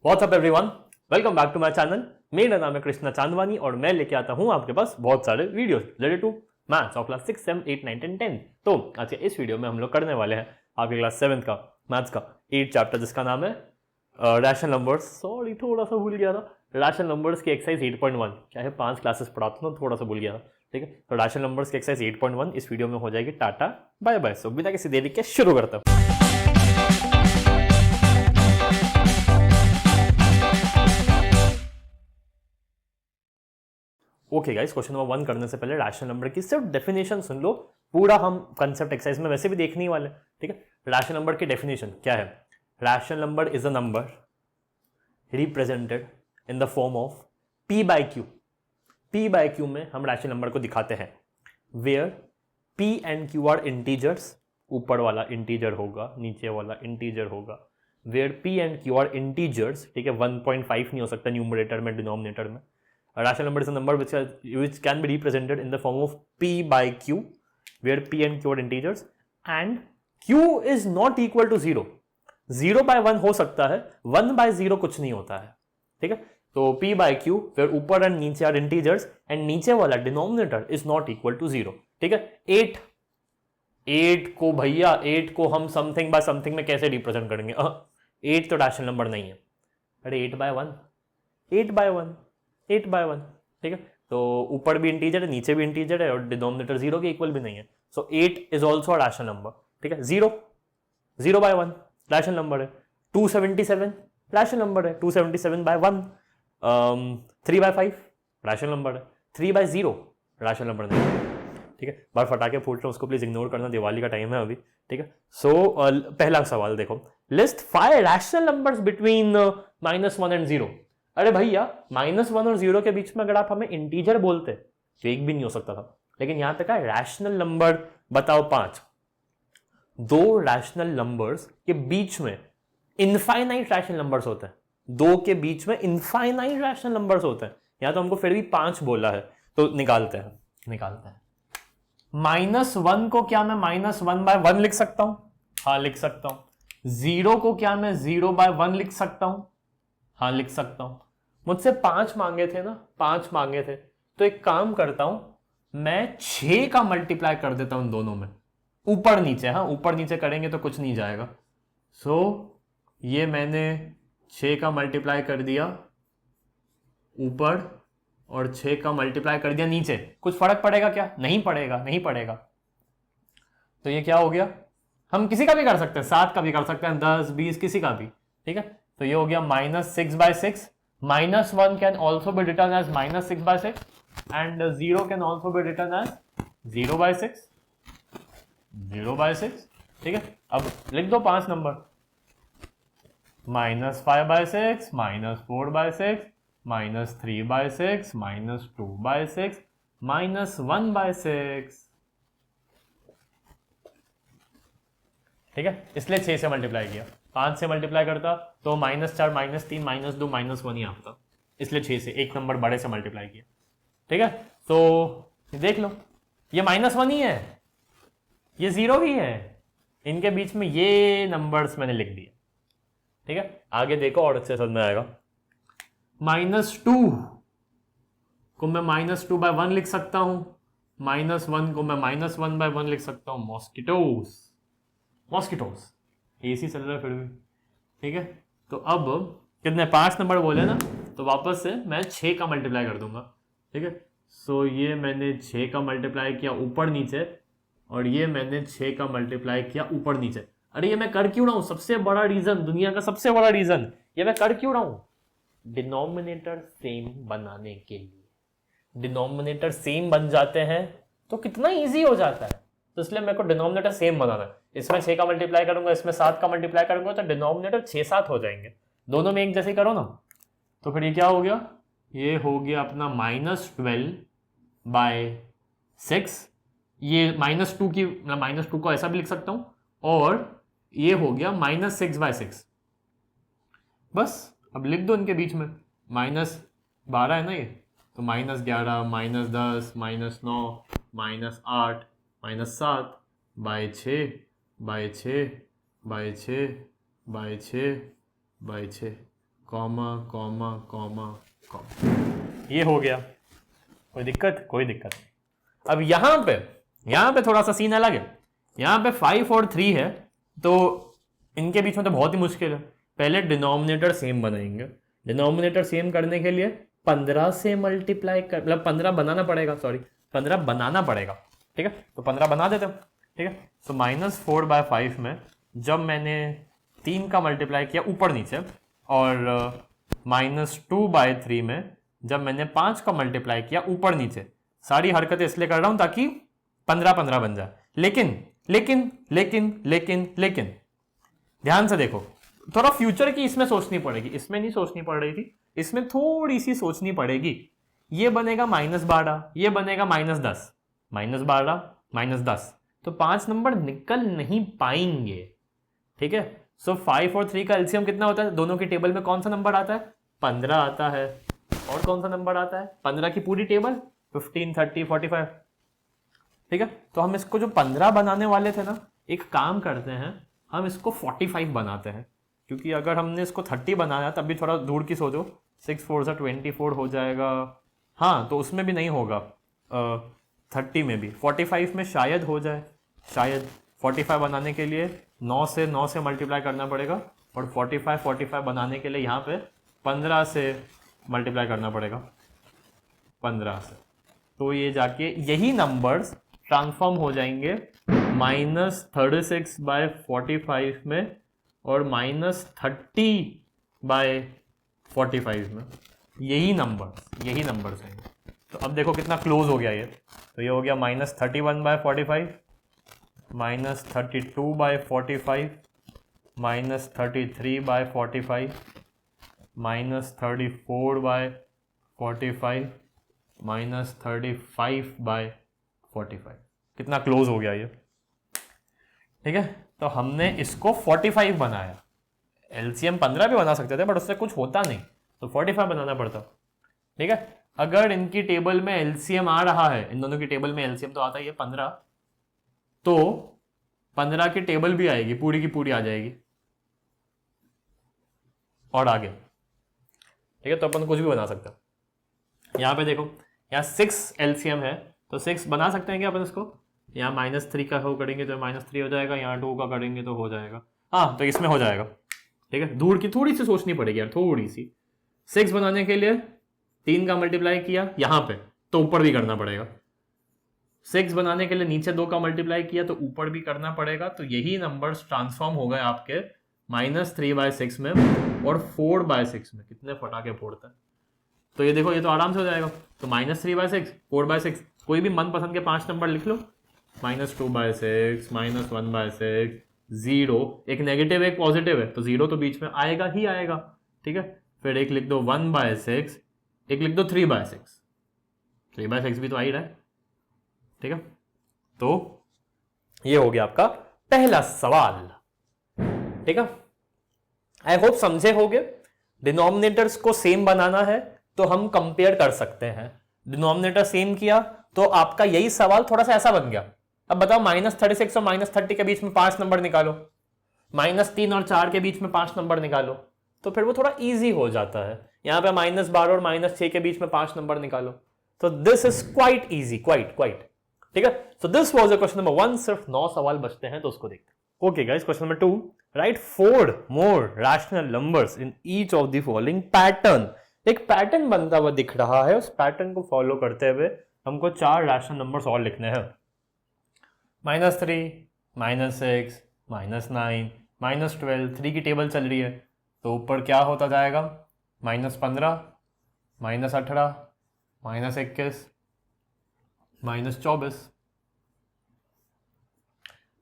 What's up everyone, welcome back to my channel. मेरा नाम है कृष्णा चांदवानी और मैं लेके आता हूं आपके पास बहुत सारे videos related to maths of class 6, 7, 8, 9 and 10। तो आज के इस वीडियो में हम लोग करने वाले हैं आपके क्लास 7 का मैथ्स का 8 चैप्टर जिसका नाम है रैशनल नंबर्स। सॉरी थोड़ा सा भूल गया था। रैशनल नंबर्स की एक्सरसाइज 8.1, क्या है 5 क्लासेस पढ़ाता हूँ, थोड़ा सा भूल गया था। ठीक है, तो रैशनल नंबर्स की एक्सरसाइज 8.1 इस वीडियो में हो जाएगी। Tata bye bye. सो बिना किसी देरी के शुरू करता हूँ। ओके गाइस, क्वेश्चन नंबर 1 करने से पहले रैशनल नंबर की सिर्फ डेफिनेशन सुन लो। पूरा हम कंसेप्ट एक्सरसाइज में वैसे भी देखने ही वाले। ठीक है, रैशनल नंबर की डेफिनेशन क्या है? Rational number is a number represented in the form of p by q. p by q में हम रैशनल नंबर को दिखाते हैं where p and q are integers. ऊपर वाला इंटीजर होगा, नीचे वाला इंटीजर होगा। Where p and q are integers, ठीक है, 1.5 नहीं हो सकता न्यूमरेटर में, डिनोमिनेटर में। A rational number is a number which can be represented in the form of p by q, where p and q are integers and q is not equal to 0. 0 by 1 हो सकता है, 1 by 0 कुछ नहीं होता है। ठीक है, तो p by q where ऊपर एंड नीचे आर इंटीजर्स एंड नीचे वाला denominator is not equal to 0। ठीक है, 8 को भैया 8 को हम समथिंग बाय समथिंग में कैसे रिप्रेजेंट करेंगे? 8 तो रैशनल नंबर नहीं है। अरे 8 by 1, 8 by 1, 8 by 1। ठीक है, तो ऊपर भी इंटीजर है, नीचे भी इंटीजर है और डिनोमिनेटर 0 के इक्वल भी नहीं है। सो 8 is also a rational number. ठीक है, 0 by 1 रैशनल नंबर है। 277 रैशनल नंबर है। 277 by 1, 3 by 5 रैशनल नंबर है। 3 by 0 रैशनल नंबर नहीं है। ठीक है, बार फटाके फूट रहे हैं, उसको प्लीज इग्नोर करना, दिवाली का टाइम है अभी। ठीक है, सो पहला सवाल देखो, list 5 rational numbers between -1 and 0। अरे भैया -1 और 0 के बीच में अगर आप हमें इंटीजर बोलते तो एक भी नहीं हो सकता था, लेकिन यहां तक है रैशनल नंबर बताओ 5। दो रैशनल नंबर्स के बीच में इनफाइनाइट रैशनल नंबर्स होते हैं। दो के बीच में इनफाइनाइट रैशनल नंबर्स होते हैं। यहां तो हमको फिर भी 5 बोला है, तो निकालते हैं। -1 को क्या मैं -1 by 1 लिख सकता हूं? हाँ लिख सकता हूं। 0 को क्या मैं 0 by 1 लिख सकता हूं? हाँ लिख सकता हूं। मुझसे 5 मांगे थे ना, 5 मांगे थे, तो एक काम करता हूं, मैं 6 का मल्टीप्लाई कर देता हूं दोनों में, ऊपर नीचे। हाँ ऊपर नीचे करेंगे तो कुछ नहीं जाएगा। सो ये मैंने 6 का मल्टीप्लाई कर दिया ऊपर और 6 का मल्टीप्लाई कर दिया नीचे। कुछ फर्क पड़ेगा क्या? नहीं पड़ेगा, नहीं पड़ेगा। तो ये क्या हो गया? हम किसी का भी कर सकते हैं, 7 का भी कर सकते हैं, 10, 20 किसी का भी। ठीक है, तो ये हो गया -6 by 6। -1 can also be written as -6 by 6 and 0 can also be written as 0 by 6, 0 by 6। ठीक है, अब लिख दो 5 number, -5 by 6, -4 by 6, -3 by 6, -2 by 6, -1 by 6। ठीक है, इसलिए 6 से मल्टीप्लाई किया। 5 से मल्टीप्लाई करता तो -4, -3, -2, -1 ही आता, इसलिए 6 से एक नंबर बड़े से मल्टीप्लाई किया। ठीक है, तो देख लो ये -1 ही है, ये 0 ही है, इनके बीच में ये नंबर्स मैंने लिख दिए। ठीक है, आगे देखो और अच्छे समझ में आएगा। -2 को मैं -2 by 1 लिख सकता हूं, -1 को मैं -1 by 1 लिख सकता हूं। मॉस्किटोस एसी चल रहा है फिर भी। ठीक है, तो अब कितने 5 नंबर बोले ना, तो वापस से मैं 6 का मल्टीप्लाई कर दूंगा। ठीक है, सो ये मैंने 6 का मल्टीप्लाई किया ऊपर नीचे और ये मैंने 6 का मल्टीप्लाई किया ऊपर नीचे। अरे ये मैं कर क्यों रहा हूं? सबसे बड़ा रीजन, दुनिया का सबसे बड़ा रीजन, ये मैं कर क्यों रहा हूं? डिनोमिनेटर सेम बनाने के लिए। डिनोमिनेटर सेम बन जाते हैं तो कितना इजी हो जाता है, तो इसलिए मेरे को डिनोमिनेटर सेम बनाना है। इसमें 6 का मल्टीप्लाई करूंगा, इसमें 7 का मल्टीप्लाई करूंगा, तो डिनोमिनेटर 6-7 हो जाएंगे। दोनों में एक जैसे करो ना, तो फिर ये क्या हो गया? ये हो गया अपना -12 by 6। ये -2 की -2 को ऐसा भी लिख सकता हूं, और ये हो गया -6 by 6। बस अब लिख दो इनके बीच में, -12 है ना ये, तो -11, -10, -9, -8, -7 by 6 by 6 by 6 by 6 by 6 comma comma comma comma, ये हो गया। कोई दिक्कत? कोई दिक्कत नहीं। अब यहाँ पे थोड़ा सा सीन अलग है। यहाँ पे 5 और 3 है, तो इनके बीच में तो बहुत ही मुश्किल है। पहले डिनोमिनेटर सेम बनाएंगे। डिनोमिनेटर सेम करने के लिए 15 से मल्टीप्लाई कर, मतलब 15 बनाना पड़ेगा, सॉरी 15 बनाना पड़ेगा, ठीक है। तो 15 बना देते हैं, ठीक है। तो -4/5 में जब मैंने 3 का मल्टीप्लाई किया ऊपर नीचे, और -2/3 में जब मैंने 5 का मल्टीप्लाई किया ऊपर नीचे, सारी हरकतें इसलिए कर रहा हूं ताकि 15 बन जाए। लेकिन लेकिन लेकिन लेकिन लेकिन ध्यान से देखो, थोड़ा फ्यूचर की इसमें सोचनी पड़ेगी, इसमें नहीं सोचनी पड़ रही थी, इसमें थोड़ी सी सोचनी पड़ेगी। ये बनेगा -12, ये बनेगा -10, -12 -10, तो 5 नंबर निकल नहीं पाएंगे, ठीक है। सो 5 और 3 का एलसीएम कितना होता है? दोनों की टेबल में कौन सा नंबर आता है? 15 आता है। और कौन सा नंबर आता है? 15 की पूरी टेबल 15, 30, 45, ठीक है। तो हम इसको जो 15 बनाने वाले थे ना, एक काम करते हैं, हम इसको 45 बनाते हैं, क्योंकि अगर हमने इसको 30 बनाया तब भी थोड़ा दूर की सोचो, 6 4 से 24 हो जाएगा, हाँ तो उसमें भी नहीं होगा, 30 में भी 45 में शायद हो जाए, शायद। 45 बनाने के लिए 9 से मल्टीप्लाई करना पड़ेगा, और 45 बनाने के लिए यहाँ पे 15 से मल्टीप्लाई करना पड़ेगा, 15 से। तो ये जाके यही नंबर्स ट्रांसफॉर्म हो जाएंगे -36/45 में और -30/45 में। यही नंबर्स हैं। तो अब देखो कितना क्लोज हो गया ये। तो ये हो गया -31/45, -32/45, -33/45, -34/45, -35/45। कितना क्लोज हो गया ये, ठीक है। तो हमने इसको 45 बनाया। एलसीएम 15 भी बना सकते थे, बट उससे कुछ होता नहीं, तो 45 बनाना पड़ता, ठीक है। अगर इनकी टेबल में एलसीएम आ रहा है, इन दोनों की टेबल में एलसीएम तो आता ही है 15, तो 15 की टेबल भी आएगी, पूरी की पूरी आ जाएगी, और आगे, ठीक है। तो अपन कुछ भी बना सकते हैं। यहाँ पे देखो, यहाँ 6 एलसीएम है, तो 6 बना सकते हैं क्या अपन इसको? यहाँ -3 का हो करेंगे तो -3 हो जाएगा, यहाँ 2 का करेंगे तो हो जाएगा, हाँ तो इसमें हो जाएगा, ठीक है। दूर की थोड़ी सी सोचनी पड़ेगी यार, थोड़ी सी। 6 बनाने के लिए 3 का मल्टीप्लाई किया यहाँ पे, तो ऊपर भी करना पड़ेगा। 6 बनाने के लिए नीचे 2 का मल्टीप्लाई किया तो ऊपर भी करना पड़ेगा। तो यही नंबर्स ट्रांसफॉर्म हो गए आपके -3/6 में और 4/6 में। कितने फटाके फोड़ते हैं। तो ये देखो, ये तो आराम से हो जाएगा। तो -3/6, 4/6, कोई भी मनपसंद के 5 नंबर लिख लो, -2/6, -1/6, 0, एक नेगेटिव एक पॉजिटिव है, तो 0 तो बीच में आएगा ही आएगा, ठीक है। फिर एक लिख दो 1/6, एक लिख दो 3/6, 3/6 भी तो आ ही रहा है, ठीक है। तो ये हो गया आपका पहला सवाल, ठीक है। आई होप समझे होगे। डिनोमिनेटर्स को सेम बनाना है तो हम कंपेयर कर सकते हैं। डिनोमिनेटर सेम किया तो आपका यही सवाल थोड़ा सा ऐसा बन गया। अब बताओ, -36 और -30 के बीच में 5 नंबर निकालो, -3 और 4 के बीच में 5 नंबर निकालो, तो फिर वो थोड़ा इजी हो जाता है। यहाँ पे -12 और -6 के बीच में 5 नंबर निकालो, तो this is quite easy, quite, ठीक है। सो this was the question number 1। सिर्फ 9 सवाल बचते हैं, तो उसको देखते हैं। Okay guys, question number 2, right 4 more rational numbers in each of the following pattern. एक पैटर्न बनता हुआ दिख रहा है, उस पैटर्न को फॉलो करते हुए हमको 4 रैशनल नंबर्स और लिखने हैं। -3, -6, -9, -12, 3 की टेबल चल रही है, तो ऊपर क्या होता जाएगा? -15, -18, -21, -24,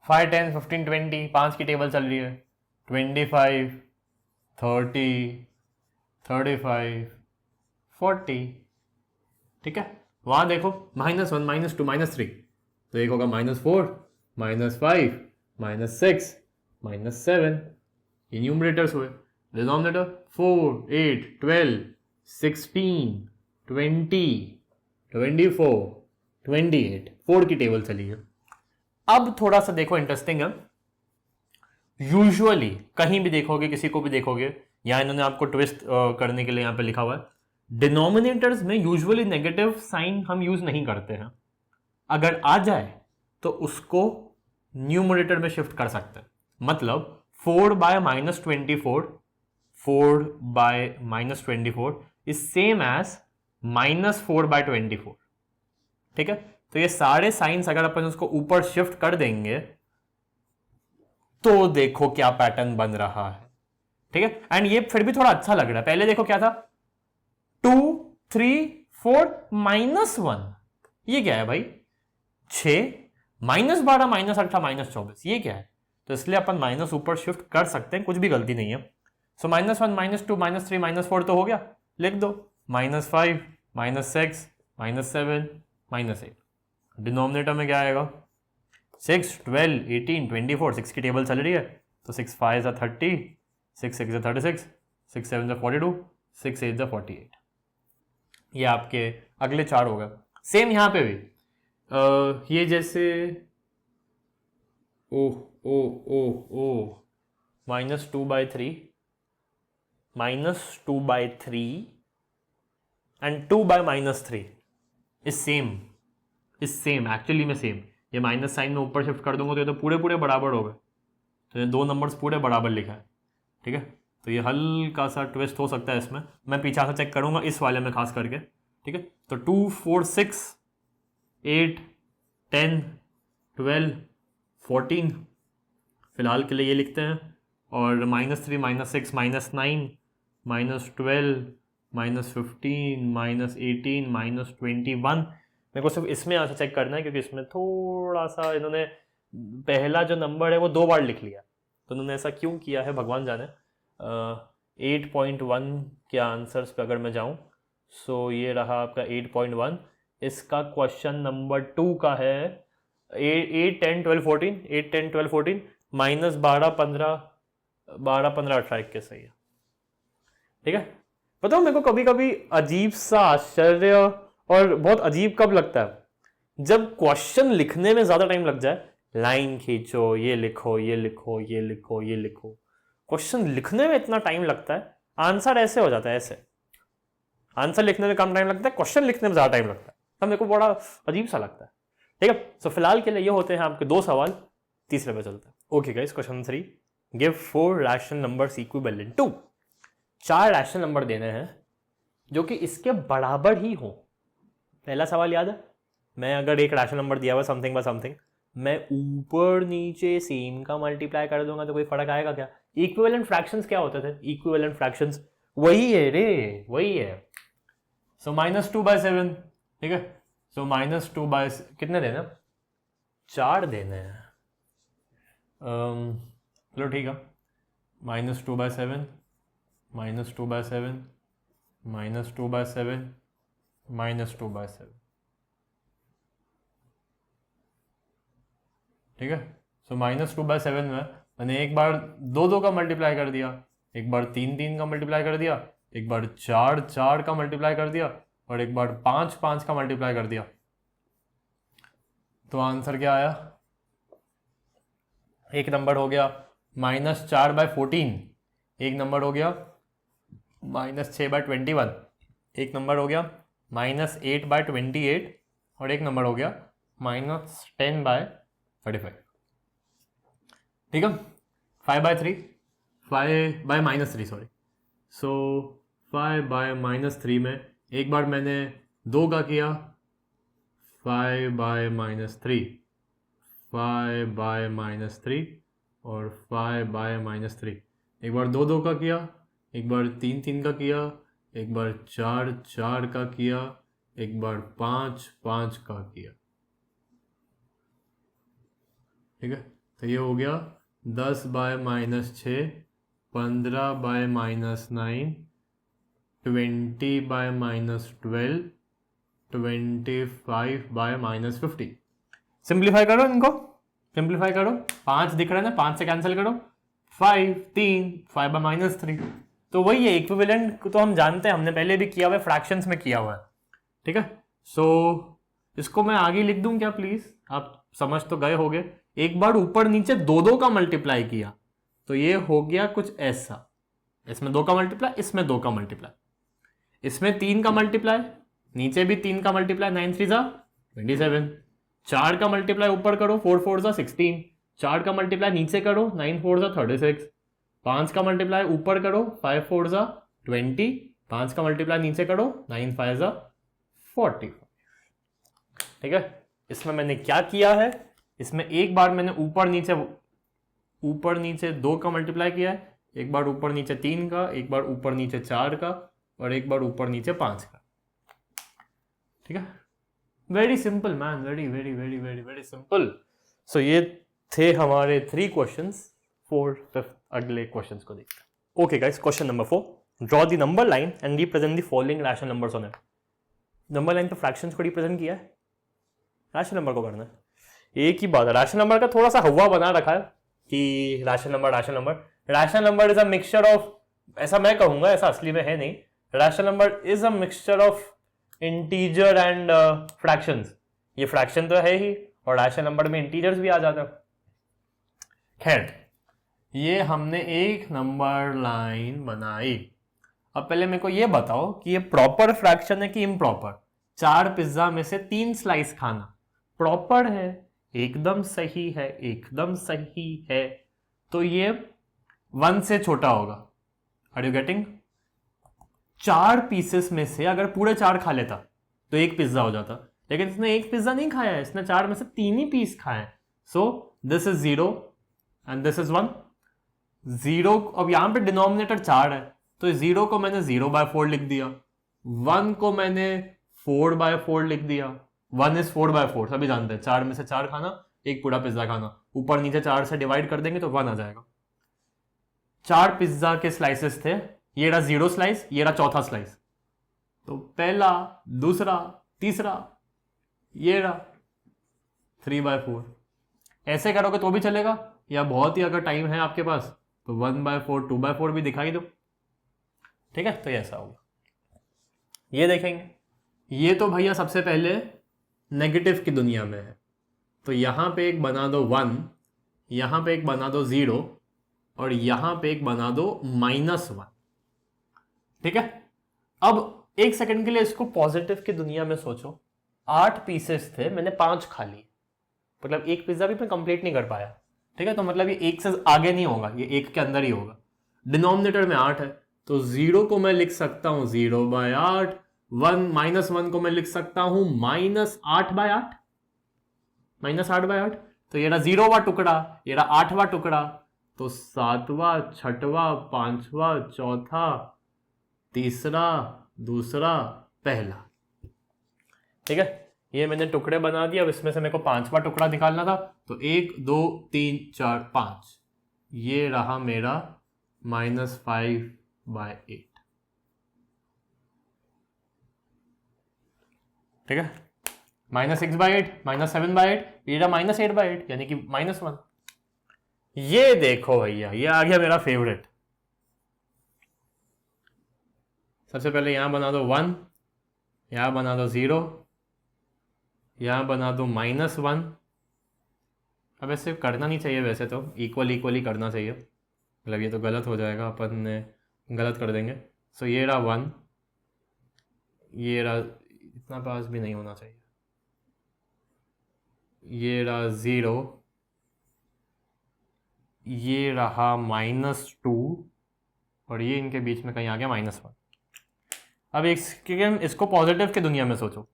5, 10, 15, 20, 5 की टेबल चल रही है, 25, 30, 35, 40, ठीक है। वहां देखो -1, -2, -3, तो एक होगा -4, -5, -6, -7, ये न्यूमरेटर्स हुए। डिनोमिनेटर 4, 8, 12, 16, 20, 24, 28, 4 की टेबल चली है। अब थोड़ा सा देखो, इंटरेस्टिंग है। यूजुअली कहीं भी देखोगे, किसी को भी देखोगे, यहाँ इन्होंने आपको ट्विस्ट करने के लिए यहाँ पे लिखा हुआ है, डिनोमिनेटर्स में यूजुअली नेगेटिव साइन हम यूज नहीं करते हैं, अगर आ जाए तो उसको न्यूमरेटर में शिफ्ट कर सकते हैं। मतलब 4 by -24, 4 by -24 is same as -4 by 24। ठीक है, तो ये सारे साइंस अगर अपन उसको ऊपर शिफ्ट कर देंगे तो देखो क्या पैटर्न बन रहा है। ठीक है, एंड ये फिर भी थोड़ा अच्छा लग रहा है। पहले देखो क्या था, 2 3 4 -1, ये क्या है भाई, 6 -12 -18 -24, ये क्या है। तो इसलिए अपन माइनस ऊपर शिफ्ट कर सकते हैं, कुछ भी गलती नहीं है। सो -1 -2 -3 -4 तो हो गया, लिख दो -5 -6 -7 -8। डिनोमिनेटर में क्या आएगा, 6 12 18 24, 6 की टेबल चल रही है तो 6 5 30, 6 6 36, 6 7 42, 6 8 48। ये आपके अगले 4 हो गए। सेम यहाँ पे भी ये जैसे ओ ओ ओ ओ -2/3 -2/3 and 2 by -3 is same actually में सेम। ये माइनस साइन में ऊपर शिफ्ट कर दूंगा तो ये तो पूरे पूरे बराबर हो गए, तो ये 2 नंबर्स पूरे बराबर लिखा है। ठीक है, तो ये हल्का सा ट्विस्ट हो सकता है इसमें, मैं पीछे से चेक करूंगा इस वाले में खास करके। ठीक है, तो 2 4 6 8 10 12 14 फिलहाल के लिए ये लिखते हैं, और -3 -6 -9 -12 -15 -18 -21 मेरे को सिर्फ इसमें यहाँ से चेक करना है, क्योंकि इसमें थोड़ा सा इन्होंने पहला जो नंबर है वो 2 बार लिख लिया, तो उन्होंने ऐसा क्यों किया है भगवान जाने। 8.1 के आंसर्स पे अगर मैं जाऊँ, सो ये रहा आपका 8.1, इसका क्वेश्चन नंबर 2 का है 8 10 12 14 8 10 12 14 -12 15 18 21 सही है। ठीक है, बताओ मेरे को कभी कभी अजीब सा आश्चर्य और बहुत अजीब कब लगता है, जब क्वेश्चन लिखने में ज्यादा टाइम लग जाए, लाइन खींचो, ये लिखो ये लिखो ये लिखो ये लिखो, क्वेश्चन लिखने में इतना टाइम लगता है, आंसर ऐसे हो जाता है ऐसे। आंसर लिखने में कम टाइम लगता है, क्वेश्चन लिखने में ज्यादा टाइम लगता है, तो मेरे को बड़ा अजीब सा लगता है। ठीक है, सो फिलहाल के लिए ये होते हैं आपके 2 सवाल, तीसरे पे चलते हैं। Okay guys, question 3, give 4 rational numbers equivalent to. 4 rational number देने हैं जो कि इसके बराबर ही हो। पहला सवाल याद है, मैं अगर एक रैशनल नंबर दिया हुआ समथिंग बाय समथिंग, मैं ऊपर नीचे सेम का मल्टीप्लाई कर दूंगा तो कोई फर्क आएगा क्या। इक्विवेलेंट फ्रैक्शंस क्या होते थे, इक्विवेलेंट फ्रैक्शंस वही है रे, वही है। सो -2/7, ठीक है, सो -2 कितने देने, 4 देने हैं। चलो ठीक है, -2/7 -2/7 -2/7 -2/7, ठीक है। सो -2/7 में मैंने एक बार 2 का मल्टीप्लाई कर दिया, एक बार 3 का मल्टीप्लाई कर दिया, एक बार 4 का मल्टीप्लाई कर दिया, और एक बार 5 का मल्टीप्लाई कर दिया। तो आंसर क्या आया, एक नंबर हो गया -4/14, एक नंबर हो गया -6/21, एक नंबर हो गया -8/28, और एक नंबर हो गया -10/35। ठीक है, 5/-3 सॉरी। सो 5/-3 में एक बार मैंने 2 का किया, 5/-3 5/-3 और 5/-3, एक बार 2 का किया, एक बार 3 का किया, एक बार 4 का किया, एक बार 5 का किया। ठीक है, तो ये हो गया 10/-6, 15/-9, 20/-12, 25/-50। सिंप्लीफाई करो इनको, सिंप्लीफाई करो, 5 दिख रहा है ना, 5 से कैंसिल करो, 5/-3 तो वही है इक्विवेलेंट। तो हम जानते हैं, हमने पहले भी किया हुआ है, फ्रैक्शंस में किया हुआ है। ठीक है, सो इसको मैं आगे लिख दूं क्या प्लीज, आप समझ तो गए होगे। एक बार ऊपर नीचे 2 का मल्टीप्लाई किया तो ये हो गया कुछ ऐसा, इसमें 2 का मल्टीप्लाई, इसमें 2 का मल्टीप्लाई, इसमें 3 का मल्टीप्लाई, नीचे भी 3 का मल्टीप्लाई, 9 3 27, 4 का मल्टीप्लाई ऊपर करो, 4 4 16, 4 का मल्टीप्लाई नीचे करो, 9 4 36, 5 का मल्टीप्लाई ऊपर करो, 5 4 20, 5 का मल्टीप्लाई नीचे करो, 9 5 40। ठीक है, इसमें मैंने क्या किया है, इसमें एक बार मैंने ऊपर नीचे 2 का मल्टीप्लाई किया है, एक बार ऊपर नीचे 3 का, एक बार ऊपर नीचे 4 का, और एक बार ऊपर नीचे 5 का। ठीक है, very simple man, very very very very very simple. So ये थे हमारे 3 क्वेश्चंस। 4th अगले क्वेश्चंस को देखते हैं। Okay guys, question number 4, draw the number line and represent the following rational numbers on it. Number line पे fractions को represent किया है, रैशनल नंबर को करना है। एक ही बात है, रैशनल नंबर का थोड़ा सा हवा बना रखा है कि rational number is a mixture of, ऐसा मैं कहूंगा, ऐसा असली में है नहीं। Rational number is a mixture of integer and fractions. ये फ्रैक्शन तो है ही, और रैशनल नंबर में इंटीजर्स भी आ जाता है। खैर, ये हमने एक नंबर लाइन बनाई। अब पहले मेरे को ये बताओ कि ये प्रॉपर फ्रैक्शन है कि इम्प्रॉपर। 4 पिज्जा में से 3 स्लाइस खाना प्रॉपर है, एकदम सही है, एकदम सही है, तो ये 1 से छोटा होगा। Are you getting? 4 पीसेस में से अगर पूरे 4 खा लेता तो 1 पिज्जा हो जाता, लेकिन इसने 1 पिज्जा नहीं खाया है, इसने 4 में से 3 ही पीस खाए हैं। So this is 0 and this is 1। 0, अब यहां पे डिनोमिनेटर 4 है, तो 0 को मैंने 0/4 लिख दिया, 1 को मैंने 4/4 लिख दिया। 1 इज 4/4, सभी जानते हैं, 4 में से 4 खाना, 1 पूरा पिज्जा खाना, ऊपर नीचे 4 से डिवाइड कर देंगे तो 1 आ जाएगा। 4 पिज्जा के स्लाइसेस थे, ये रहा 0 स्लाइस, ये रहा चौथा स्लाइस, तो पहला, दूसरा, तीसरा, ये रहा 3/4। ऐसे करोगे तो भी चलेगा, या बहुत ही अगर टाइम है आपके पास तो 1/4 2/4 भी दिखाई दो। ठीक है, तो ये ऐसा होगा। ये देखेंगे, ये तो भैया सबसे पहले नेगेटिव की दुनिया में है, तो यहां पे एक बना दो 1, यहां पे एक बना दो 0, और यहां पे एक बना दो -1। ठीक है, अब एक सेकंड के लिए इसको पॉजिटिव की दुनिया में सोचो। 8 पीसेस थे, मैंने 5 खा लिए, मतलब 1 पिज्जा भी मैं कंप्लीट नहीं कर पाया। ठीक है, तो मतलब ये 1 से आगे नहीं होगा, ये 1 के अंदर ही होगा। डिनोमिनेटर में 8 है, तो 0 को मैं लिख सकता हूं 0/8, 1 को मैं लिख सकता हूं -8/8, -8/8। तो ये रहा 0वां टुकड़ा, ये रहा 8वां टुकड़ा, तो 7वां, 6वां, 5वां, चौथा, तीसरा, दूसरा, पहला। ठीक है, ये मैंने टुकड़े बना दिए। अब इसमें से मेरे को 5वां टुकड़ा निकालना था, तो 1 2 3 4 5, ये रहा मेरा -5/8। ठीक है, -6/8, -7/8, ये रहा -8/8, यानी कि -1। ये देखो भैया, ये आ गया मेरा फेवरेट। सबसे पहले यहां बना दो 1, यहां बना दो 0, यहां बना दो -1। अब ऐसे करना नहीं चाहिए, वैसे तो इक्वल करना चाहिए, मतलब ये तो गलत हो जाएगा, अपन ने गलत कर देंगे। सो ये रहा 1, ये रहा, इतना पास भी नहीं होना चाहिए, ये रहा 0, ये रहा -2, और ये इनके बीच में कहीं आ गया -1। अब इसको पॉजिटिव की दुनिया में सोचो।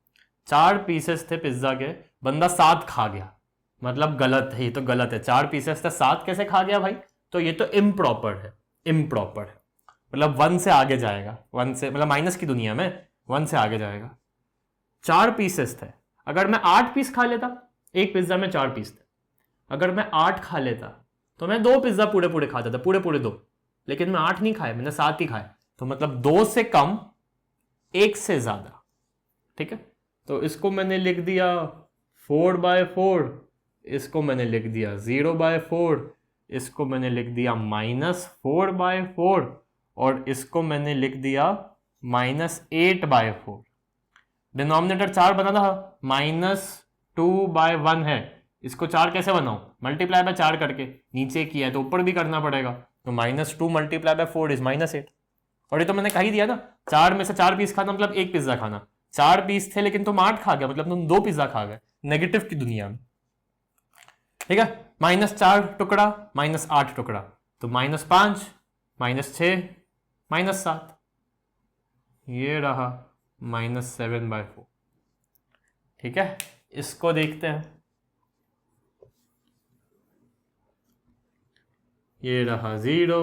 4 पीसेस थे पिज्जा के, बंदा 7 खा गया, मतलब गलत है, ये तो गलत है। 4 पीसेस थे, 7 कैसे खा गया भाई? तो ये तो इम्प्रॉपर है, मतलब 1 से आगे जाएगा, 1 से मतलब माइनस की दुनिया में 1 से आगे जाएगा। 4 पीसेस थे, अगर मैं 8 पीस खा लेता, एक पिज्जा में 4 पीस थे, अगर मैं 8 खा लेता तो मैं 2 पिज्जा पूरे खाता था, पूरे 2, लेकिन मैं 8 नहीं खाए, मैंने 7 ही खाए, तो मतलब 2 से कम, 1 से ज्यादा। ठीक है, तो इसको मैंने लिख दिया 4/4, इसको मैंने लिख दिया 0/4, इसको मैंने लिख दिया -4/4, और इसको मैंने लिख दिया -8/4। डिनोमिनेटर 4 बना था, -2/1 है, इसको 4 कैसे बनाऊं? मल्टीप्लाई बाय 4 करके, नीचे किया है तो ऊपर भी करना पड़ेगा, तो तो -2 मल्टीप्लाई बाय 4 इज -8। और ये तो मैंने कह ही दिया ना, 4 में से 4 पीस खाना मतलब 1 पिज्जा खाना। 4 पीस थे लेकिन तुम 8 खा गया, मतलब तुम 2 पिज्जा खा गए, नेगेटिव की दुनिया में। ठीक है, -4 टुकड़ा -8 टुकड़ा, तो -5 -6 -7, ये रहा -7/4। ठीक है, इसको देखते हैं। ये रहा 0,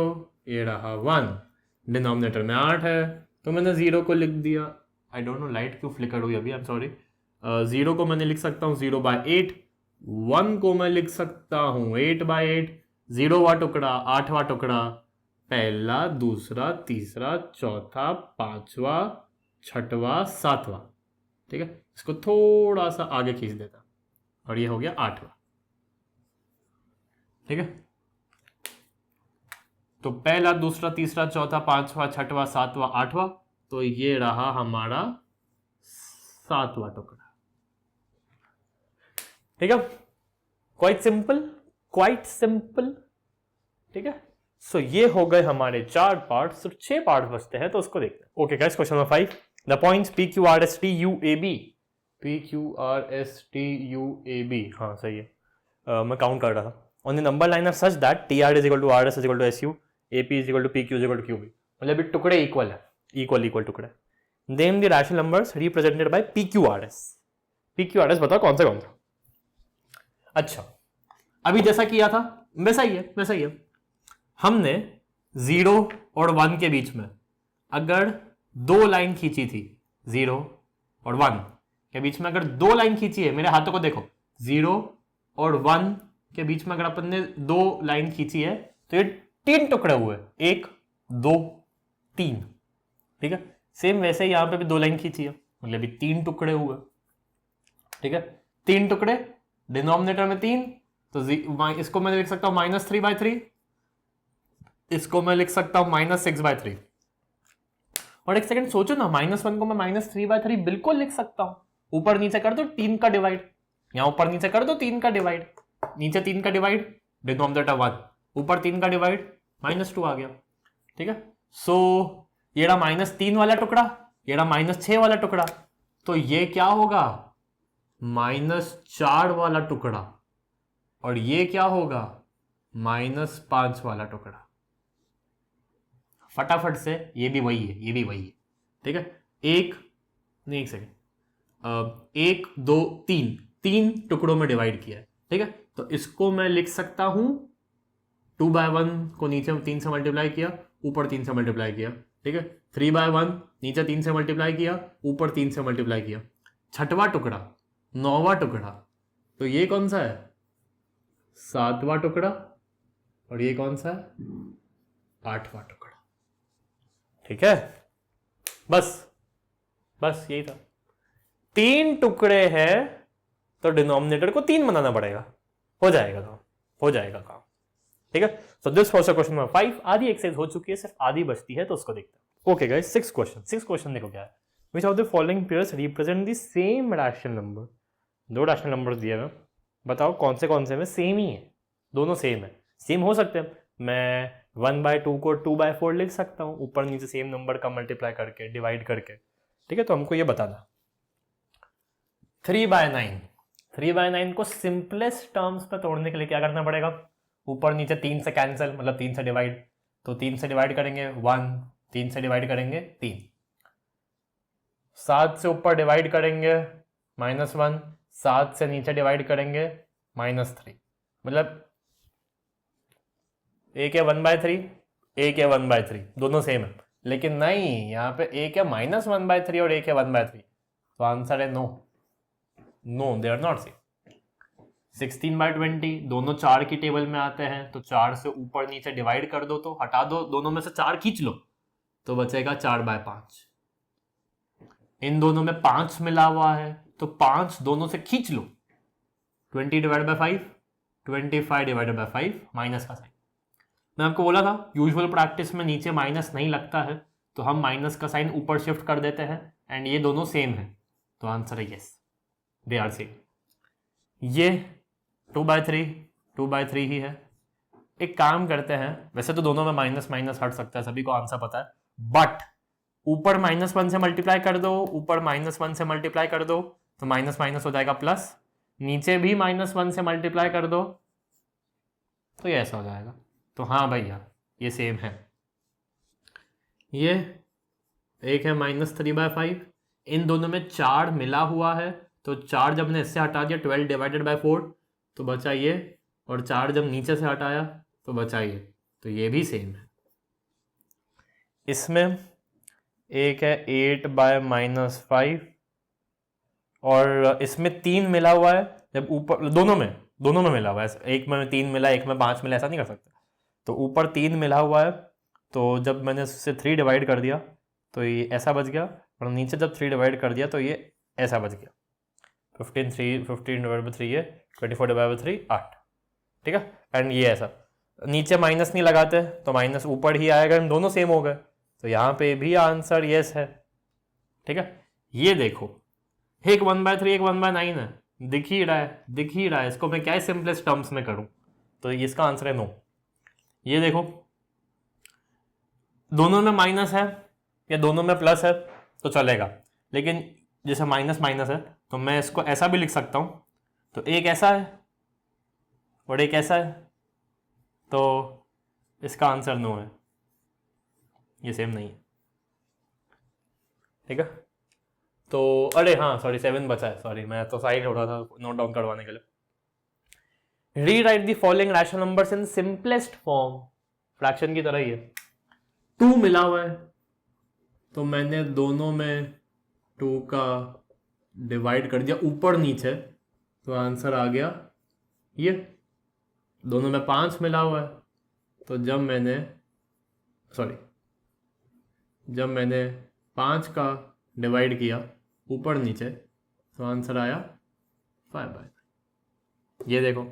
ये रहा 1, डिनोमिनेटर में 8 है तो मैंने 0 को लिख दिया। आई डोंट नो लाइट क्यों फ्लिकर हुई अभी, आई एम सॉरी। 0 को मैंने लिख सकता हूँ 0/8, 1 को मैं लिख सकता हूँ 8/8, 0वां टुकड़ा 8वां टुकड़ा, पहला दूसरा तीसरा चौथा पांचवा छठवां सातवां। ठीक है, इसको थोड़ा सा आगे खींच देता और ये हो गया 8वां। ठीक है, तो पहला दूसरा तीसरा चौथा पांचवा छठवां सातवां आठवां, तो ये रहा हमारा 7वां टुकड़ा। ठीक है, क्वाइट सिंपल। ठीक है, सो ये हो गए हमारे 4 पार्ट्स, तो 6 पार्ट बचते हैं, तो उसको देखते हैं। Okay guys, question number 5, the points P Q R S T U A B, हाँ सही है, मैं काउंट कर रहा था। On the number line are such that T R is equal to R S is equal to S U, A P is equal to P Q is equal to Q B, मतलब ये टुकड़े equal है, equal टुकड़े। Name the rational numbers represented by P Q R S. बताओ कौन सा। अच्छा, अभी जैसा किया था वैसा ही है। हमने 0 और 1 के बीच में अगर 2 लाइन खींची थी, 0 और 1 के बीच में अगर 2 लाइन खींची है, मेरे हाथों को देखो, 0 और 1 के बीच में अगर अपन ने 2 लाइन खींची है तो ये 3 टुकड़े हुए, 1 2 3। ठीक है, सेम वैसे ही यहां पे भी 2 लाइन खींची है, मतलब भी 3 टुकड़े हुए। ठीक है, 3 टुकड़े, डिनोमिनेटर में 3, तो इसको मैं लिख सकता हूं -3/3, इसको मैं लिख सकता हूं -6/3। और एक सेकंड सोचो ना, -1 को मैं -3/3 बिल्कुल लिख सकता हूं। ऊपर नीचे कर दो 3 का डिवाइड, यहां ऊपर नीचे कर दो 3 का डिवाइड, नीचे 3 का डिवाइड, डिनोमिनेटर 1, ऊपर 3 का डिवाइड, -2 आ गया। ठीक है, सो ये रहा -3 वाला टुकड़ा, ये रहा -6 वाला टुकड़ा, तो ये क्या होगा, -4 वाला टुकड़ा, और ये क्या होगा, -5 वाला टुकड़ा। फटाफट से, ये भी वही है। ठीक है, एक सेकेंड, 1 2 3 टुकड़ों में डिवाइड किया है। ठीक है, तो इसको मैं लिख सकता हूं 2/1 को नीचे 3 से मल्टीप्लाई किया, ऊपर 3 से मल्टीप्लाई किया। ठीक है, 3/1 नीचे 3 से मल्टीप्लाई किया, ऊपर 3 से मल्टीप्लाई किया। छठवां टुकड़ा, 9वां टुकड़ा, तो ये कौन सा है, 7वां टुकड़ा, और ये कौन सा है, 8वां टुकड़ा। ठीक है, बस यही था। 3 टुकड़े हैं तो डिनोमिनेटर को 3 बनाना पड़ेगा, हो जाएगा काम। ठीक है, सो दिस वाज क्वेश्चन नंबर 5। आधी एक्सरसाइज हो चुकी है, सिर्फ आधी बचती है, तो उसको देखते हैं। ओके गाइस, 6 क्वेश्चन देखो क्या है। Which of the following pairs represent the same rational number. 2 rational numbers दिए हैं, बताओ कौन से में सेम ही है, दोनों सेम है। सेम हो सकते हैं, मैं 1/2 को 2/4 लिख सकता हूं, ऊपर नीचे सेम नंबर का मल्टीप्लाई करके, डिवाइड करके। ठीक है, तो हमको ये बताना। 3/9 को सिंपलेस्ट टर्म्स पे तोड़ने के लिए क्या करना पड़ेगा, ऊपर नीचे 3 से कैंसिल, मतलब 3 से डिवाइड, तो 3 से डिवाइड करेंगे 1, 3 से डिवाइड करेंगे 3, 7 से ऊपर डिवाइड करेंगे -1, 7 से नीचे डिवाइड करेंगे -3, मतलब एक है 1/3, एक है 1/3, दोनों सेम है। लेकिन नहीं, यहाँ पे एक है -1/3 और एक है 1/3, तो आंसर है no, they are not same. 16/20 दोनों 4 की टेबल में आते हैं, तो 4 से ऊपर नीचे डिवाइड कर दो, तो हटा दो, दोनों में से 4 खींच लो, तो बचेगा 4/5। इन दोनों में 5 मिला हुआ है, तो 5 दोनों से खींच लो, 20/5, 25/5, माइनस का साइन। मैं आपको बोला था यूजुअल प्रैक्टिस में नीचे माइनस नहीं लगता है, तो हम माइनस का साइन ऊपर शिफ्ट कर देते हैं, एंड ये दोनों सेम है, तो आंसर है यस, दे आर सेम। ये 2/3 ही है, एक काम करते हैं, वैसे तो दोनों में माइनस माइनस हट सकता है, सभी को आंसर पता है, बट ऊपर -1 से मल्टीप्लाई कर दो, ऊपर -1 से मल्टीप्लाई कर दो तो माइनस माइनस हो जाएगा प्लस, नीचे भी -1 से मल्टीप्लाई कर दो तो ये ऐसा हो जाएगा। तो हाँ भैया ये सेम है। ये एक है -3/5, इन दोनों में 4 मिला हुआ है, तो 4 जब ने इससे हटा दिया 12 डिवाइडेड बाय 4 तो बचा ये, और 4 जब नीचे से हटाया तो बचा ये, तो ये भी सेम है। इसमें एक है 8/-5 और इसमें 3 मिला हुआ है, जब ऊपर दोनों में मिला हुआ है, एक में 3 मिला एक में 5 मिला, ऐसा नहीं कर सकते। तो ऊपर 3 मिला हुआ है, तो जब मैंने उससे 3 डिवाइड कर दिया तो ये ऐसा बच गया, और नीचे जब 3 डिवाइड कर दिया तो ये ऐसा बच गया। 15 डिवाइड बाई 3 ये 24 डिवाइड बाई 3 8, ठीक है। एंड ये ऐसा, नीचे माइनस नहीं लगाते तो माइनस ऊपर ही आएगा, इन दोनों सेम हो गए, तो यहाँ पे भी आंसर यस है, ठीक है। ये देखो एक 1/3 एक 1/9 है, दिख ही रहा है, इसको मैं क्या सिंपलेस्ट टर्म्स में करूँ, तो इसका आंसर है नो। ये देखो दोनों में माइनस है या दोनों में प्लस है तो चलेगा, लेकिन जैसे माइनस माइनस है तो मैं इसको ऐसा भी लिख सकता हूँ, तो एक ऐसा है और एक ऐसा है, तो इसका आंसर नो है, ये सेम नहीं है, ठीक है। तो अरे हाँ सॉरी 7 बचा है, सॉरी मैं तो साइड हो रहा था नोट डाउन करवाने के लिए। Rewrite the following rational numbers in simplest form, fraction की तरह ही है। 2 मिला हुआ है तो मैंने दोनों में 2 का डिवाइड कर दिया ऊपर नीचे, तो आंसर आ गया ये। दोनों में 5 मिला हुआ है, तो जब मैंने 5 का डिवाइड किया ऊपर नीचे तो आंसर आया 5/9। ये देखो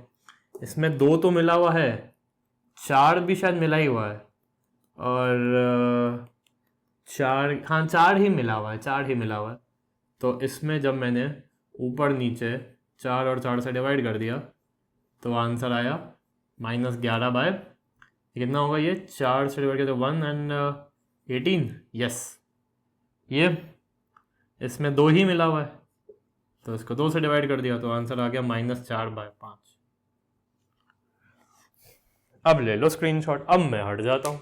इसमें 2 तो मिला हुआ है, 4 भी शायद मिला ही हुआ है, और 4 ही मिला हुआ है, तो इसमें जब मैंने ऊपर नीचे 4 और 4 से डिवाइड कर दिया तो आंसर आया -11/, कितना होगा ये, 4 से डिवाइड किया तो 1 एंड 18, यस। ये इसमें 2 ही मिला हुआ है तो इसको 2 से डिवाइड कर दिया तो आंसर आ गया -4/5। अब ले लो स्क्रीनशॉट, अब मैं हट जाता हूँ,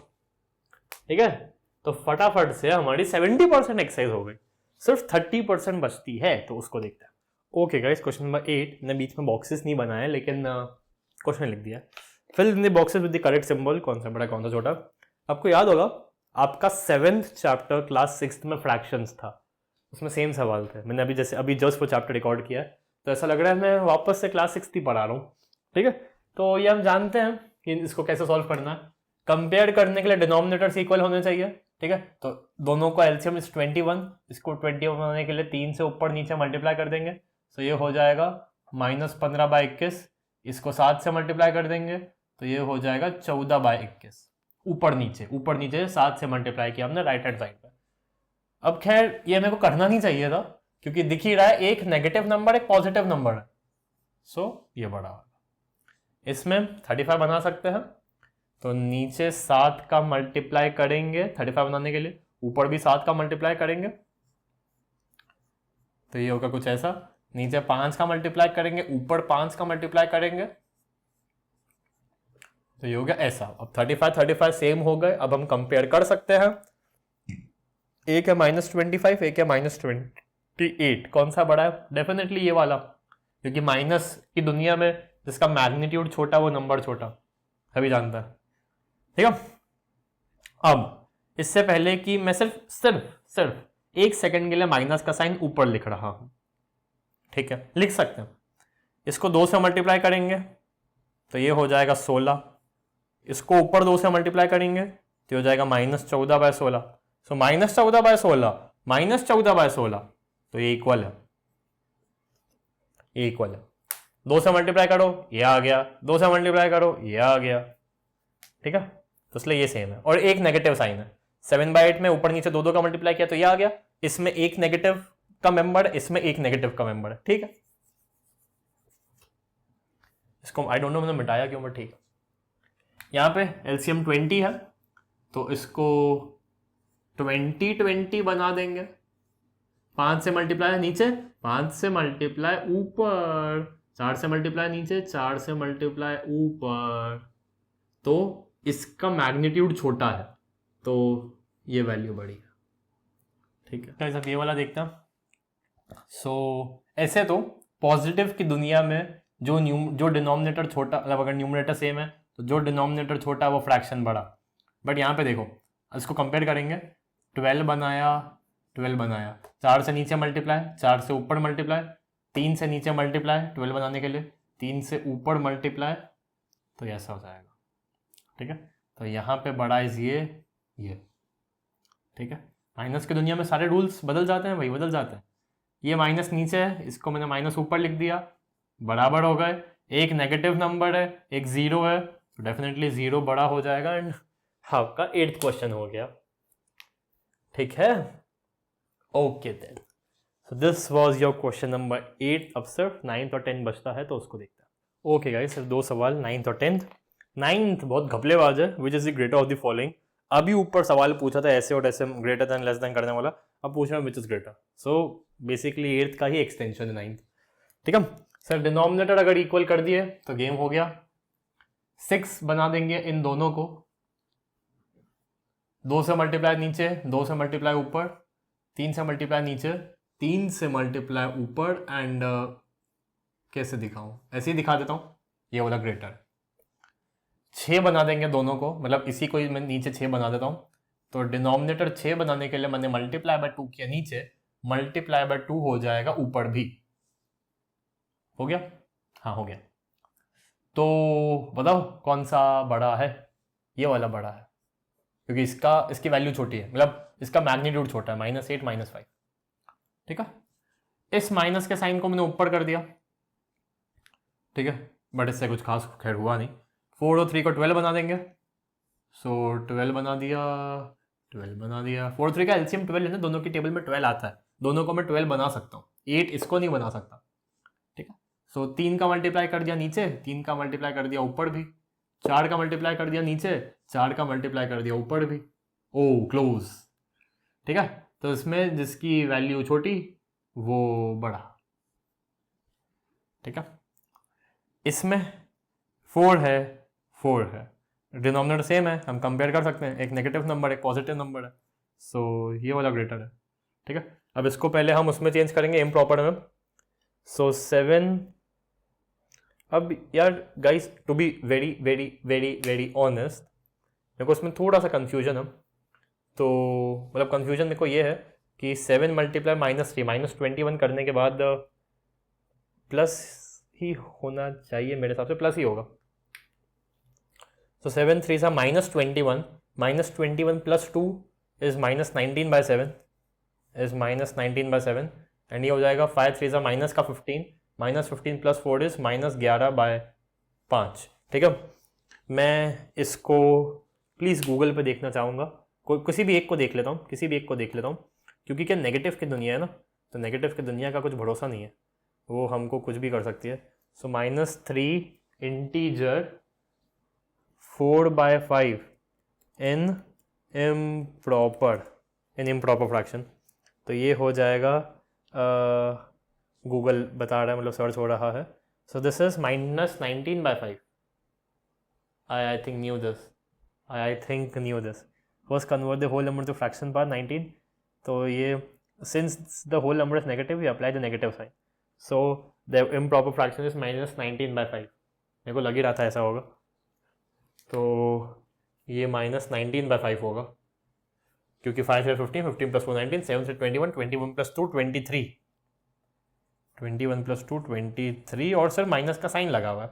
ठीक है। तो फटाफट से हमारी 70% एक्सरसाइज हो गई, सिर्फ 30% बचती है, तो उसको देखते हैं। ओके गाइस, क्वेश्चन नंबर 8, मैंने बीच में बॉक्सेस नहीं बनाए लेकिन क्वेश्चन लिख दिया। Fill in the boxes with the correct symbol, कौन सा बड़ा कौन सा छोटा। आपको याद होगा आपका 7th चैप्टर क्लास 6th में फ्रैक्शंस था, उसमें सेम सवाल थे। मैंने अभी जस्ट वो चैप्टर रिकॉर्ड किया है, तो ऐसा लग रहा है मैं वापस से क्लास 6th ही पढ़ा रहा हूँ, ठीक है। तो ये हम जानते हैं कि इसको कैसे सॉल्व करना है। कंपेयर करने के लिए डिनोमिनेटर्स इक्वल होने चाहिए, ठीक है। तो दोनों का एलसीएम इज 21, इसको 21 बनाने के लिए 3 से ऊपर नीचे मल्टीप्लाई कर देंगे, तो ये हो जाएगा -15/21, इसको 7 से मल्टीप्लाई कर देंगे तो ये हो जाएगा 14/21। ऊपर नीचे 7 से मल्टीप्लाई किया हमने राइट हैंड साइड पे। अब खैर ये मेरे को करना नहीं चाहिए था, क्योंकि दिख ही रहा है एक नेगेटिव नंबर एक पॉजिटिव नंबर है, सो ये बड़ा होगा। इसमें 35 बना सकते हैं, तो नीचे 7 का मल्टीप्लाई करेंगे 35 बनाने के लिए, ऊपर भी 7 का मल्टीप्लाई करेंगे, तो ये होगा कुछ ऐसा। नीचे 5 का मल्टीप्लाई करेंगे, ऊपर 5 का मल्टीप्लाई करेंगे, तो ये हो गया ऐसा। अब 35 सेम हो गए, अब हम कंपेयर कर सकते हैं। एक है -25, एक है -28, कौन सा बड़ा है? डेफिनेटली ये वाला, क्योंकि माइनस की दुनिया में जिसका मैग्नीट्यूड छोटा वो नंबर छोटा सभी जानता है, ठीक है। अब इससे पहले कि मैं सिर्फ 1 सेकंड के लिए माइनस का साइन ऊपर लिख रहा हूं, ठीक है, लिख सकते हैं। इसको 2 से मल्टीप्लाई करेंगे तो ये हो जाएगा 16, इसको ऊपर 2 से मल्टीप्लाई करेंगे तो हो जाएगा -14/16। सो -14/16 तो ये इक्वल है, 2 से मल्टीप्लाई करो ये आ गया, 2 से मल्टीप्लाई करो ये आ गया, ठीक है। तो इसलिए ये सेम है, और एक नेगेटिव साइन है। 7/8 में ऊपर नीचे 2 का मल्टीप्लाई किया तो ये आ गया, इसमें एक नेगेटिव का मेंबर, इसमें एक नेगेटिव का मेंबर है, ठीक है। इसको आई डोंट नो मैंने मिटाया क्यों, बट ठीक है। यहाँ पे एलसीएम 20 है तो इसको 20 बना देंगे। 5 से मल्टीप्लाई नीचे, 5 से मल्टीप्लाई ऊपर, 4 से मल्टीप्लाई नीचे, 4 से मल्टीप्लाई ऊपर। तो इसका मैग्नीट्यूड छोटा है तो ये वैल्यू बड़ी है। ठीक है गाइस, अब ये वाला देखते हैं। सो ऐसे तो पॉजिटिव की दुनिया में जो डिनोमिनेटर छोटा, मतलब अगर न्यूमरेटर सेम है तो जो डिनोमिनेटर छोटा है वो फ्रैक्शन बड़ा। बट यहाँ पे देखो, इसको कंपेयर करेंगे, 12 बनाया, 4 से नीचे मल्टीप्लाई, 4 से ऊपर मल्टीप्लाई, 3 से नीचे मल्टीप्लाई 12 बनाने के लिए, 3 से ऊपर मल्टीप्लाई, तो ऐसा हो जाएगा। ठीक है, तो यहाँ पे बड़ा इज ये। ठीक है, माइनस की दुनिया में सारे रूल्स बदल जाते हैं, वही बदल जाते हैं। ये माइनस नीचे है, इसको मैंने माइनस ऊपर लिख दिया, बराबर हो गए। एक नेगेटिव नंबर है, एक जीरो है, तो डेफिनेटली जीरो बड़ा हो जाएगा। एंड आपका 8th क्वेश्चन हो गया। ठीक है, okay then, so this was your question number 8। अब सिर्फ 9th और 10th बचता है तो उसको देखते हैं। ओके गाइस, सिर्फ 2 सवाल, 9th और 10th। 9th बहुत घपलेबाज है, which is the greater of the following. अभी ऊपर सवाल पूछा था ऐसे और ऐसे, ग्रेटर देन लेस देन करने वाला, अब पूछ रहा है which is greater. So basically 8th का ही एक्सटेंशन है 9th। ठीक है सर, डिनोमिनेटर अगर इक्वल कर दिए तो गेम हो गया। 6 बना देंगे इन दोनों को, 2 से मल्टीप्लाई नीचे, 2 से मल्टीप्लाई ऊपर, 3 से मल्टीप्लाई नीचे, 3 से मल्टीप्लाई ऊपर। एंड कैसे दिखाऊं, ऐसे ही दिखा देता हूं, ये वाला ग्रेटर। 6 बना देंगे दोनों को, मतलब इसी को मैं नीचे 6 बना देता हूं। तो डिनोमिनेटर 6 बनाने के लिए मैंने मल्टीप्लाई बाय 2 किया नीचे, मल्टीप्लाई बाय 2 हो जाएगा ऊपर भी। हो गया? हाँ हो गया। तो बताओ कौन सा बड़ा है? ये वाला बड़ा है, क्योंकि इसकी वैल्यू छोटी है, मतलब इसका मैग्नीट्यूड छोटा है, -8 -5। ठीक है, इस माइनस के साइन को मैंने ऊपर कर दिया। ठीक है, बट इससे कुछ खास खैर हुआ नहीं। 4 और 3 को 12 बना देंगे। सो 12 बना दिया, 4 3 का एलसीएम 12 है ना, दोनों की टेबल में 12 आता है, दोनों को मैं 12 बना सकता हूँ, 8 इसको नहीं बना सकता। ठीक है, सो 3 का मल्टीप्लाई कर दिया नीचे, 3 का मल्टीप्लाई कर दिया ऊपर भी, 4 का मल्टीप्लाई कर दिया नीचे, 4 का मल्टीप्लाई कर दिया ऊपर भी। ओ क्लोज। ठीक है, तो इसमें जिसकी वैल्यू छोटी वो बड़ा। ठीक है, इसमें 4 है, डिनोमिनेटर सेम है, हम कंपेयर कर सकते हैं, एक नेगेटिव नंबर एक पॉजिटिव नंबर है। सो ये वाला ग्रेटर है। ठीक है, अब इसको पहले हम उसमें चेंज करेंगे इम्प्रॉपर में। सो 7, अब यार guys to be very very very very honest, मेरे को उसमें थोड़ा सा कन्फ्यूजन है। तो मतलब कन्फ्यूजन मेरे को ये है कि 7 मल्टीप्लाई -3 -21 करने के बाद प्लस ही होना चाहिए, मेरे हिसाब से प्लस ही होगा। तो 7 3 सा -21, -21 प्लस 2 इज -19/7, इज -19/7। एंड ये हो जाएगा 5 3 सा माइनस का 15, -15 प्लस 4 इज -11/5। ठीक है, मैं इसको प्लीज़ गूगल पे देखना चाहूँगा, किसी भी एक को देख लेता हूँ, क्योंकि क्या नेगेटिव की दुनिया है ना, तो नेगेटिव की दुनिया का कुछ भरोसा नहीं है, वो हमको कुछ भी कर सकती है। सो -3 इंटीजर 4/5 इन इम्प्रॉपर फ्रैक्शन, तो ये हो जाएगा, गूगल बता रहा है, मतलब सर्च हो रहा है। So this is -19/5। I think knew this. I think knew this. First convert the whole number to fraction power 19. तो ये since the whole number is negative, we apply the negative sign. So the improper fraction is -19/5. मेरे को लग ही रहा था ऐसा होगा, तो ये -19/5 होगा, क्योंकि 5 से 15, 15 प्लस 4 19, 7 से 21, 21 प्लस 2 23, 21 प्लस 2 23, और सर माइनस का साइन लगा हुआ है।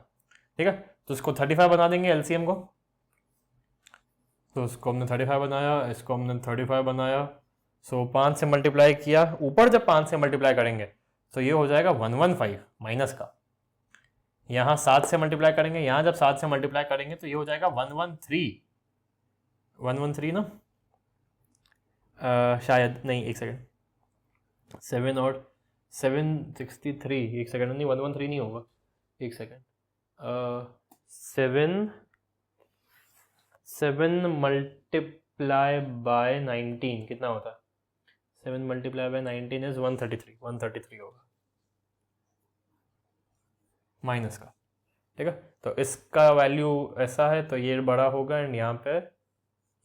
ठीक है, तो इसको 35 बना देंगे एलसीएम को। तो इसको हमने 35 बनाया, इसको हमने 35 बनाया। सो 5 से मल्टीप्लाई किया, ऊपर जब 5 से मल्टीप्लाई करेंगे तो ये हो जाएगा 115 माइनस का। यहाँ 7 से मल्टीप्लाई करेंगे, यहाँ जब 7 से मल्टीप्लाई करेंगे तो ये हो जाएगा 113 ना, शायद नहीं, एक सेकेंड, 7 और 763, एक सेकेंड, नहीं 113 नहीं होगा, एक सेकेंड, 7 7 मल्टीप्लाई बाय 19 कितना होता है? 7 मल्टीप्लाई बाय 19 इज 133, 133 होगा माइनस का, ठीक है। तो इसका वैल्यू ऐसा है तो ये बड़ा होगा एंड यहाँ पे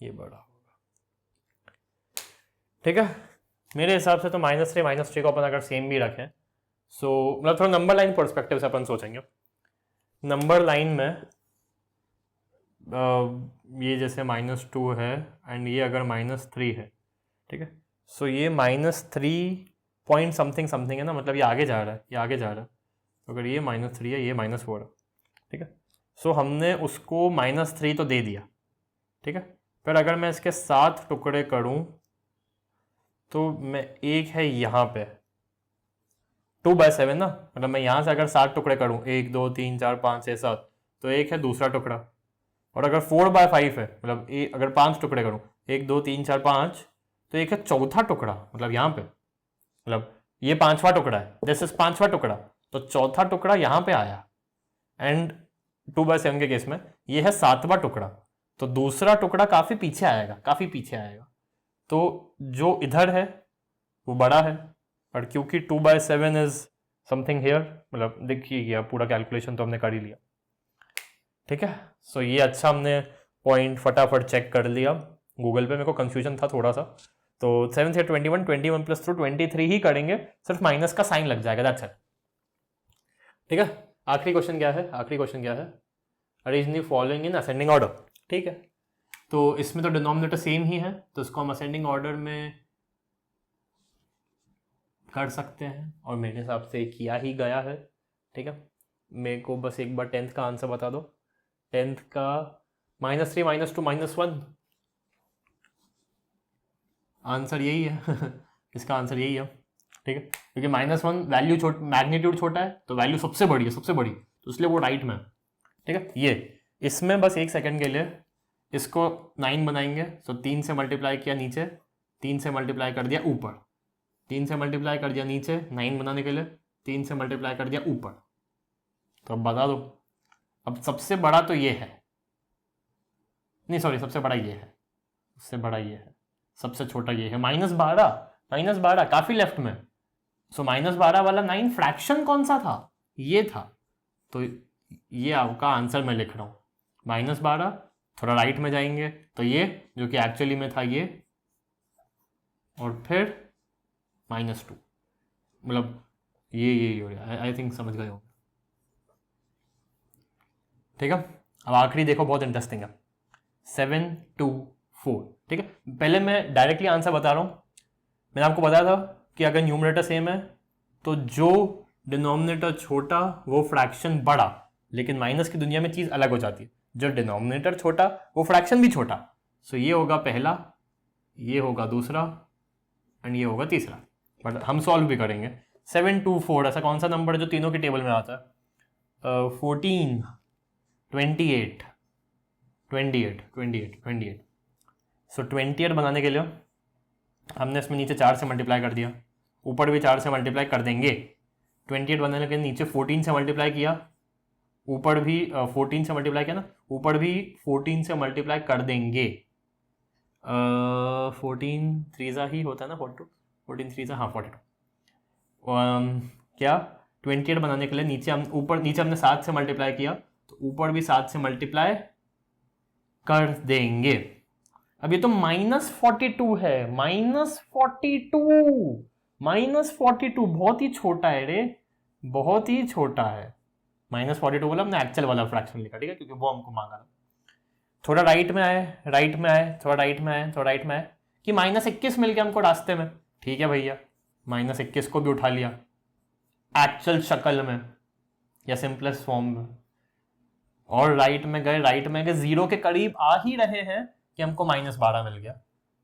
ये बड़ा होगा, ठीक है। मेरे हिसाब से तो -3 को अपन अगर सेम भी रखें, सो मतलब थोड़ा नंबर लाइन पर्सपेक्टिव से अपन सोचेंगे। नंबर लाइन में ये जैसे -2 है एंड ये अगर -3 है, ठीक है। सो ये -3 पॉइंट समथिंग समथिंग है ना, मतलब ये आगे जा रहा है, ये आगे जा रहा है। तो अगर ये -3 है, ये -4 है, ठीक है। सो हमने उसको -3 तो दे दिया, ठीक है। फिर अगर मैं इसके 7 टुकड़े करूं तो मैं एक है यहाँ पे 2/7 ना, मतलब मैं यहाँ से अगर 7 टुकड़े करूं, 1 2 3 4 5 6 7, तो एक है दूसरा टुकड़ा। और अगर 4/5 है, मतलब अगर 5 टुकड़े करूं, 1 2 3 4 5, तो एक है चौथा टुकड़ा, मतलब यहाँ पे, मतलब ये 5वां टुकड़ा है, दिस इज 5वां टुकड़ा, तो चौथा टुकड़ा यहाँ पे आया। एंड 2/7 के केस में ये है 7वां टुकड़ा, तो दूसरा टुकड़ा काफी पीछे आएगा, काफी पीछे आएगा। तो जो इधर है वो बड़ा है, और क्योंकि 2/7 इज समथिंग हेयर, मतलब देखिए गया पूरा कैलकुलेशन तो हमने कर ही लिया, ठीक है। सो ये अच्छा हमने पॉइंट फटाफट चेक कर लिया गूगल पे, मेरे को कंफ्यूजन था थोड़ा सा। तो 7 से 21 प्लस 23 ही करेंगे, सिर्फ माइनस का साइन लग जाएगा, दैट्स इट, ठीक है। आखिरी क्वेश्चन क्या है? आखिरी क्वेश्चन क्या है? Arrange the following in ascending order, ठीक है। तो इसमें तो डिनोमिनेटर सेम ही है, तो इसको हम असेंडिंग ऑर्डर में कर सकते हैं, और मेरे हिसाब से किया ही गया है, ठीक है। मेरे को बस एक बार 10th का आंसर बता दो। 10th का -3 -2 -1, आंसर यही है इसका आंसर यही है, ठीक है। क्योंकि -1 वैल्यू मैग्नीट्यूड छोटा है, तो वैल्यू सबसे बड़ी है, सबसे बड़ी, तो इसलिए वो राइट में है, ठीक है। ये इसमें बस 1 सेकंड के लिए इसको 9 बनाएंगे, तो 3 से मल्टीप्लाई किया नीचे, 3 से मल्टीप्लाई कर दिया ऊपर, 3 से मल्टीप्लाई कर दिया नीचे 9 बनाने के लिए, 3 से मल्टीप्लाई कर दिया ऊपर। तो अब बता दो, अब सबसे बड़ा तो ये है, नहीं सॉरी, सबसे बड़ा ये है, सबसे बड़ा ये है, सबसे छोटा ये है। -12 काफी लेफ्ट में, सो -12 वाला 9 फ्रैक्शन कौन सा था? ये था, तो ये आपका आंसर मैं लिख रहा हूं, -12, थोड़ा राइट में जाएंगे तो ये जो कि एक्चुअली में था ये, और फिर -2, मतलब ये हो गया। आई थिंक समझ गए हो, ठीक है। अब आखिरी देखो, बहुत इंटरेस्टिंग है, 7 2 4, ठीक है। पहले मैं डायरेक्टली आंसर बता रहा हूं। मैंने आपको बताया था कि अगर न्यूमरेटर सेम है तो जो डिनोमिनेटर छोटा वो फ्रैक्शन बड़ा, लेकिन माइनस की दुनिया में चीज अलग हो जाती है, जो डिनोमिनेटर छोटा वो फ्रैक्शन भी छोटा। सो ये होगा पहला, ये होगा दूसरा, एंड ये होगा तीसरा। बट हम सॉल्व भी करेंगे। 7 2 4 ऐसा कौन सा नंबर है जो तीनों की टेबल में आता है? 14 28 28 28 28। सो 28 बनाने के लिए हमने इसमें नीचे 4 से मल्टीप्लाई कर दिया, ऊपर भी 4 से मल्टीप्लाई कर देंगे। 28 बनाने के लिए नीचे 14 से मल्टीप्लाई किया, ऊपर भी 14 से मल्टीप्लाई किया ना, ऊपर भी 14 से मल्टीप्लाई कर देंगे। 14 3 ही होता है ना, 42, 14 3 हाँ 42। क्या 28 बनाने के लिए नीचे हमने 7 से मल्टीप्लाई किया, तो ऊपर भी 7 से मल्टीप्लाई कर देंगे। अब ये तो -42 है, -42 बहुत ही छोटा है रे, बहुत ही छोटा है। -42 बोला हमने, एक्चुअल वाला फ्रैक्शन लिखा, ठीक है, क्योंकि वो हमको मांगा था। थोड़ा राइट में आए, थोड़ा राइट में आए कि -21 मिल गया हमको रास्ते में, ठीक है भैया, -21 को भी उठा लिया एक्चुअल शक्ल में या सिंपलेस्ट फॉर्म में, और राइट में गए 0 के करीब आ ही रहे हैं कि हमको -12 मिल गया,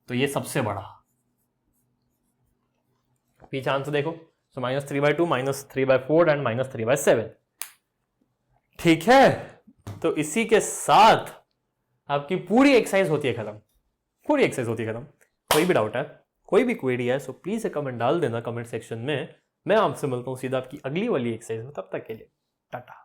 तो ये सबसे बड़ा। पीछे आंसर देखो, सो -3/2 -3/4 एंड -3/7, ठीक है। तो इसी के साथ आपकी पूरी एक्सरसाइज होती है खत्म, पूरी एक्सरसाइज होती है खत्म। कोई भी डाउट है, कोई भी क्वेरी है, सो प्लीज कमेंट डाल देना कमेंट सेक्शन में। मैं आपसे मिलता हूँ सीधा आपकी अगली वाली एक्सरसाइज में, तब तक के लिए टाटा।